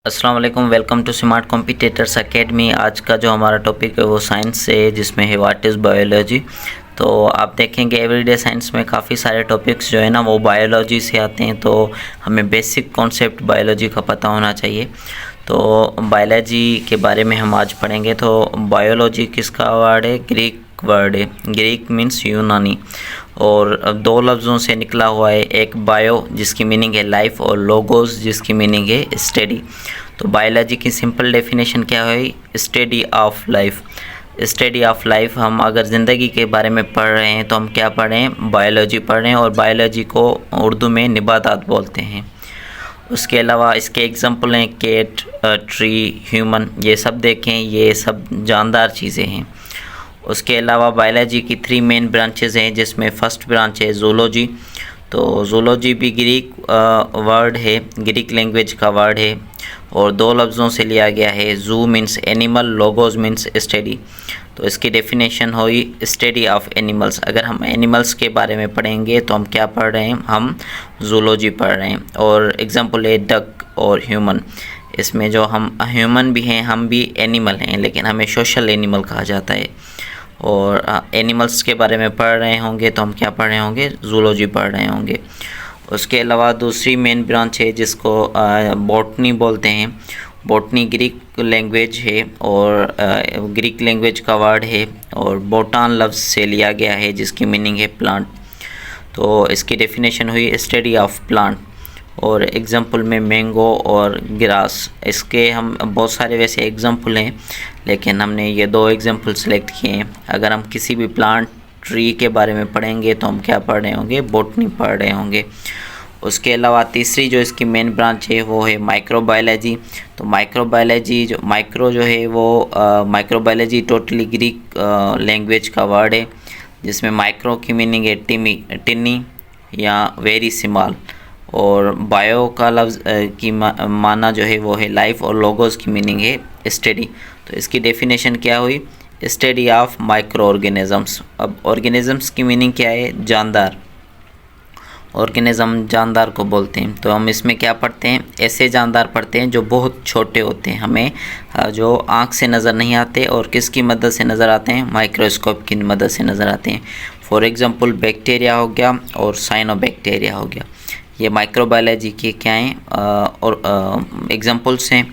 अस्सलाम वालेकुम, welcome to smart competitors academy. आज का जो हमारा टॉपिक है वो साइंस से है, जिसमें है व्हाट इज़ बायोलॉजी। तो आप देखेंगे एवरीडे साइंस में काफ़ी सारे टॉपिक्स जो है ना वो बायोलॉजी से आते हैं, तो हमें बेसिक कॉन्सेप्ट बायोलॉजी का पता होना चाहिए। तो बायोलॉजी के बारे में हम आज पढ़ेंगे। तो बायोलॉजी किसका वर्ड है? ग्रीक वर्ड है। ग्रीक मीन्स यूनानी, और दो लफ्ज़ों से निकला हुआ है। एक बायो जिसकी मीनिंग है लाइफ, और लोगोस जिसकी मीनिंग है स्टडी। तो बायोलॉजी की सिंपल डेफिनेशन क्या है? Study of life. Study of life. हम अगर ज़िंदगी के बारे में पढ़ रहे हैं तो हम क्या पढ़ रहे हैं? बायोलॉजी पढ़ रहे हैं, और बायोलॉजी को उर्दू में निबातात बोलते हैं। उसके अलावा इसके एग्जांपल हैं कैट, ट्री, ह्यूमन। ये सब देखें, ये सब जानदार चीज़ें हैं। उसके अलावा बायोलॉजी की 3 मेन ब्रांचेस हैं, जिसमें फ़र्स्ट ब्रांच है जूलॉजी। तो जूलॉजी भी ग्रीक वर्ड है, ग्रीक लैंग्वेज का वर्ड है, और दो लफ्ज़ों से लिया गया है। जू means animal, logos means study. तो इसकी डेफिनेशन हुई स्टडी ऑफ एनिमल्स। अगर हम एनिमल्स के बारे में पढ़ेंगे तो हम क्या पढ़ रहे हैं? हम जूलॉजी पढ़ रहे हैं। और एग्जांपल है डक और ह्यूमन। इसमें जो हम ह्यूमन भी हैं, हम भी एनिमल हैं, लेकिन हमें सोशल एनिमल कहा जाता है। और एनिमल्स के बारे में पढ़ रहे होंगे तो हम क्या पढ़ रहे होंगे? जूलॉजी पढ़ रहे होंगे। उसके अलावा दूसरी मेन ब्रांच है जिसको बॉटनी बोलते हैं। बॉटनी ग्रीक लैंग्वेज है, और ग्रीक लैंग्वेज का वर्ड है, और बोटान लफ्ज़ से लिया गया है, जिसकी मीनिंग है प्लांट। तो इसकी डेफिनेशन हुई स्टडी ऑफ प्लांट। और एग्जांपल में मैंगो और ग्रास। इसके हम बहुत सारे वैसे एग्जांपल हैं, लेकिन हमने ये 2 एग्जांपल सेलेक्ट किए हैं। अगर हम किसी भी प्लांट, ट्री के बारे में पढ़ेंगे तो हम क्या पढ़ रहे होंगे? बॉटनी पढ़ रहे होंगे। उसके अलावा तीसरी जो इसकी मेन ब्रांच है वो है माइक्रोबायोलॉजी। तो माइक्रोबायोलॉजी जो है वो माइक्रोबायोलॉजी टोटली ग्रीक लैंग्वेज का वर्ड है, जिसमें माइक्रो की मीनिंग है टिनी या वेरी स्मॉल, और बायो का लफ्ज़ की माना जो है वो है लाइफ, और लोगोस की मीनिंग है स्टडी। तो इसकी डेफिनेशन क्या हुई? Study of micro organisms. अब ऑर्गेनिज़म्स की मीनिंग क्या है? जानदार। ऑर्गेनिज़म जानदार को बोलते हैं। तो हम इसमें क्या पढ़ते हैं? ऐसे जानदार पढ़ते हैं जो बहुत छोटे होते हैं, हमें जो आँख से नज़र नहीं आते, और किसकी मदद से नज़र आते हैं? माइक्रोस्कोप की मदद से नज़र आते हैं। फॉर एग्ज़ाम्पल बैक्टीरिया हो गया और साइनोबैक्टीरिया हो गया। ये माइक्रोबायोलॉजी के क्या हैं और एग्जांपल्स हैं।